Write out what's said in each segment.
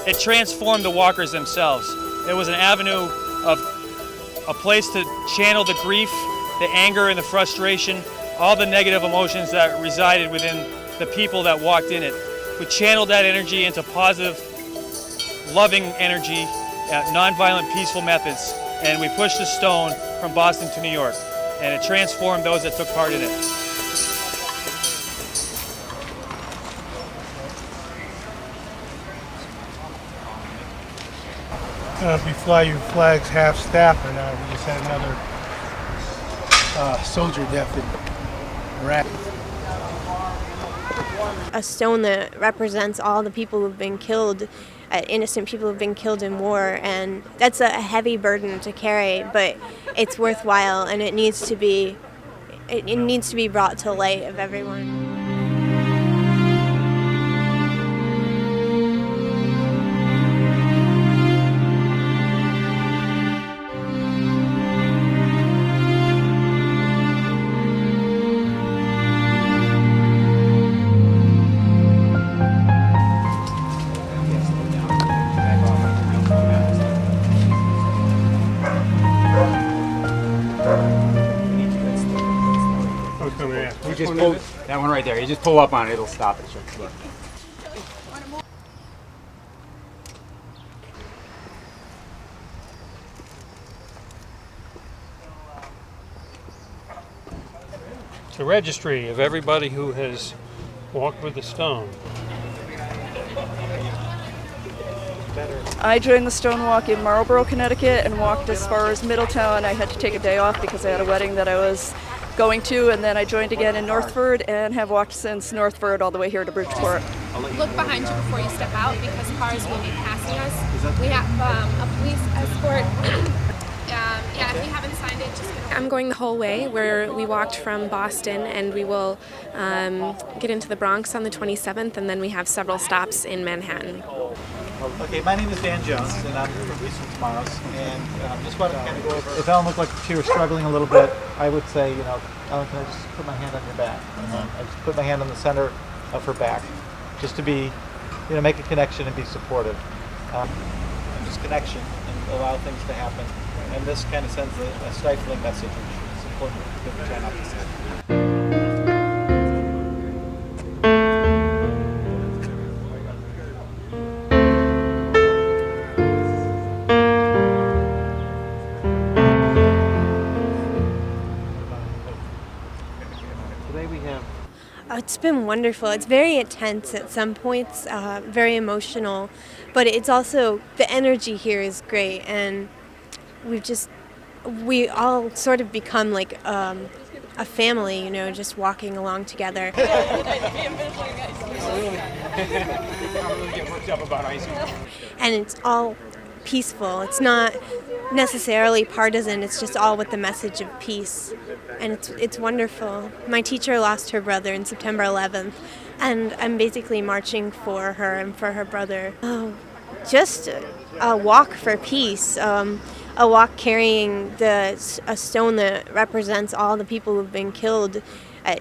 it transformed the walkers themselves. It was an avenue of a place to channel the grief, the anger, and the frustration, all the negative emotions that resided within the people that walked in it. We channeled that energy into positive, loving energy, nonviolent, peaceful methods, and we pushed the stone from Boston to New York, and it transformed those that took part in it. If you fly your flags half-staff or not, we just had another soldier death in Iraq. A stone that represents all the people who've been killed, innocent people who've been killed in war, and that's a heavy burden to carry, but it's worthwhile, and it needs to be brought to light of everyone. You just pull that one right there. You just pull up on it, it'll stop it. Sure. It's a registry of everybody who has walked with the stone. I joined the Stonewalk in Marlborough, Connecticut, and walked as far as Middletown. I had to take a day off because I had a wedding that I was going to, and then I joined again in Northford and have walked since Northford all the way here to Bridgeport. Look behind you before you step out because cars will be passing us. We have a police escort. Yeah, if you haven't signed it, just get over. I'm going the whole way where we walked from Boston, and we will get into the Bronx on the 27th, and then we have several stops in Manhattan. Okay, my name is Dan Jones, and I'm from Eastern Tomorrows, and just wanted to kind of go over. If Ellen looked like she was struggling a little bit, I would say, Ellen, can I just put my hand on your back? I just put my hand on the center of her back, just to be, make a connection and be supportive. And just connection and allow things to happen. And this kind of sends a stifling message, which is important that we try not to send. It's been wonderful. It's very intense at some points, very emotional, but it's also, the energy here is great, and we all sort of become like a family, just walking along together. And it's all peaceful. It's not necessarily partisan, it's just all with the message of peace, and it's wonderful. My teacher lost her brother on September 11th, and I'm basically marching for her and for her brother. Just a walk for peace, a walk carrying a stone that represents all the people who've been killed,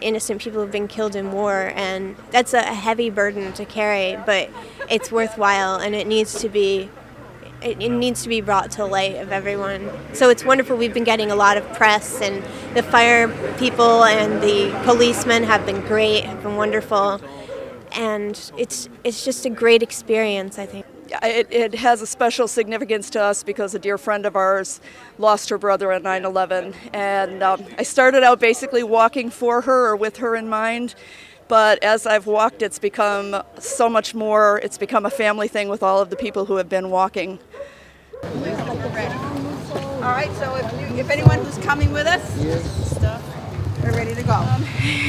innocent people who've been killed in war, and that's a heavy burden to carry, but it's worthwhile, and it needs to be brought to light of everyone. So it's wonderful. We've been getting a lot of press, and the fire people and the policemen have been great, have been wonderful, and it's just a great experience, I think. It has a special significance to us because a dear friend of ours lost her brother on 9/11, and I started out basically walking for her or with her in mind. But as I've walked, it's become so much more. It's become a family thing with all of the people who have been walking. All right, so if anyone who's coming with us, we're ready to go.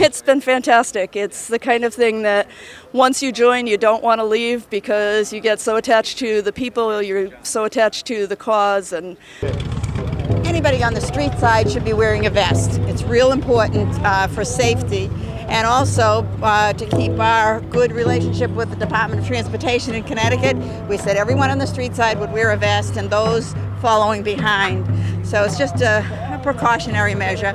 It's been fantastic. It's the kind of thing that once you join, you don't want to leave because you get so attached to the people, you're so attached to the cause. And anybody on the street side should be wearing a vest. It's real important for safety. And also to keep our good relationship with the Department of Transportation in Connecticut, we said everyone on the street side would wear a vest and those following behind. So it's just a precautionary measure.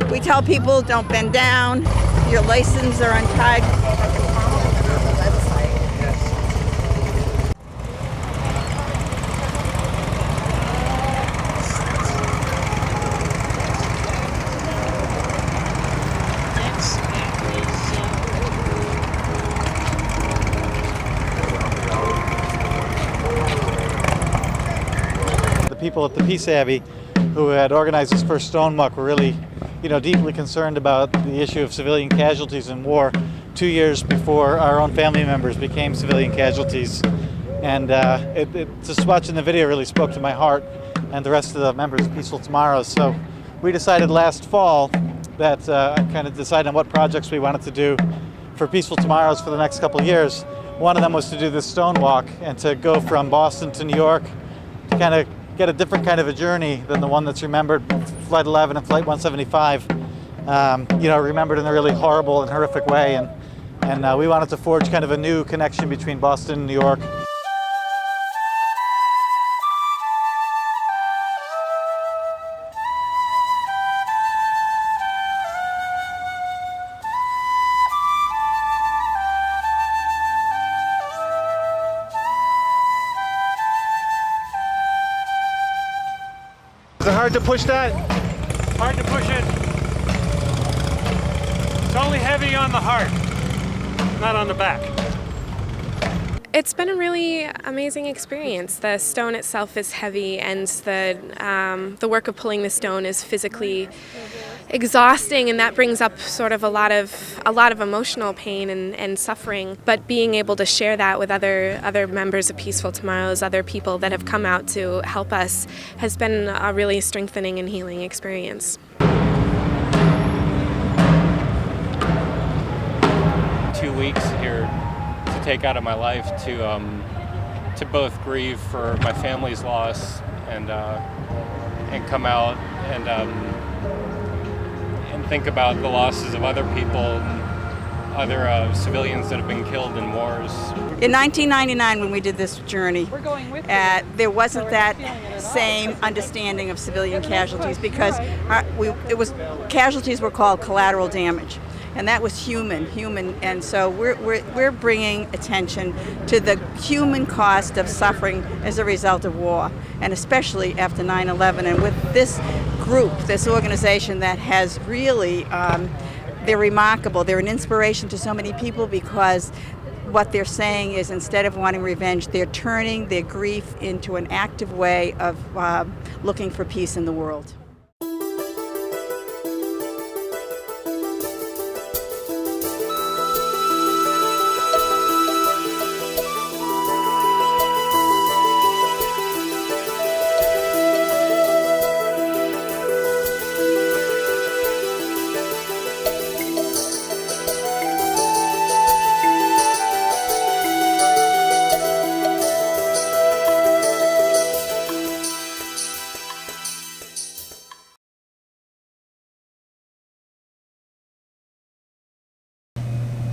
We tell people don't bend down, your license are untied. people at the Peace Abbey who had organized this first Stonewalk were really, deeply concerned about the issue of civilian casualties in war 2 years before our own family members became civilian casualties. And just watching the video really spoke to my heart and the rest of the members of Peaceful Tomorrows. So we decided last fall that kind of decided on what projects we wanted to do for Peaceful Tomorrows for the next couple of years. One of them was to do this Stonewalk and to go from Boston to New York to kind of get a different kind of a journey than the one that's remembered, Flight 11 and Flight 175, remembered in a really horrible and horrific way. And we wanted to forge kind of a new connection between Boston and New York. Is it hard to push that? Hard to push it. It's only heavy on the heart, not on the back. It's been a really amazing experience. The stone itself is heavy, and the work of pulling the stone is physically exhausting, and that brings up sort of a lot of emotional pain and suffering. But being able to share that with other members of Peaceful Tomorrows, other people that have come out to help us, has been a really strengthening and healing experience. 2 weeks here to take out of my life to both grieve for my family's loss and come out and think about the losses of other people, and other civilians that have been killed in wars. In 1999, when we did this journey, there wasn't that same understanding of civilian casualties because casualties were called collateral damage. And that was human, and so we're bringing attention to the human cost of suffering as a result of war, and especially after 9/11. And with this group, this organization that has really, they're remarkable. They're an inspiration to so many people because what they're saying is instead of wanting revenge, they're turning their grief into an active way of looking for peace in the world.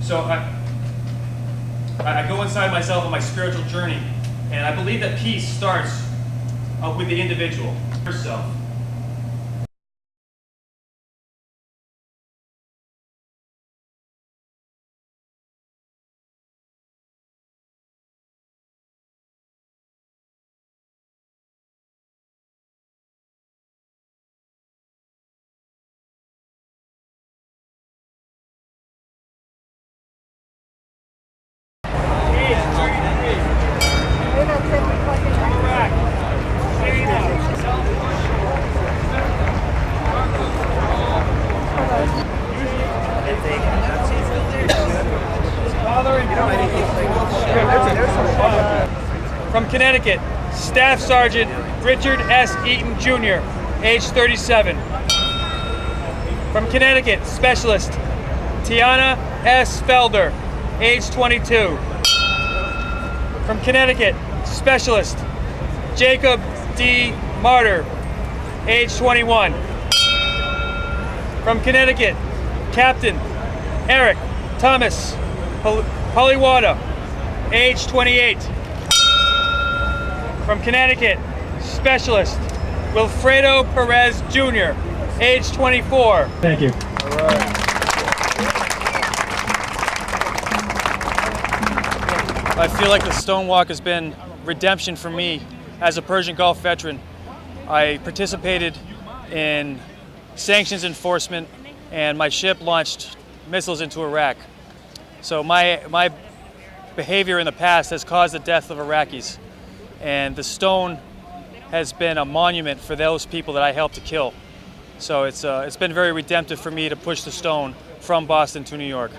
So I go inside myself on my spiritual journey, and I believe that peace starts with the individual, yourself. From Connecticut, Staff Sergeant Richard S. Eaton Jr., age 37. From Connecticut, Specialist Tiana S. Felder, age 22. From Connecticut, Specialist Jacob D. Martyr, age 21. From Connecticut, Captain Eric Thomas Poliwada, age 28. From Connecticut, Specialist Wilfredo Perez Jr., age 24. Thank you. All right. I feel like the Stonewalk has been redemption for me as a Persian Gulf veteran. I participated in sanctions enforcement, and my ship launched missiles into Iraq. So my behavior in the past has caused the death of Iraqis. And the stone has been a monument for those people that I helped to kill. So it's been very redemptive for me to push the stone from Boston to New York.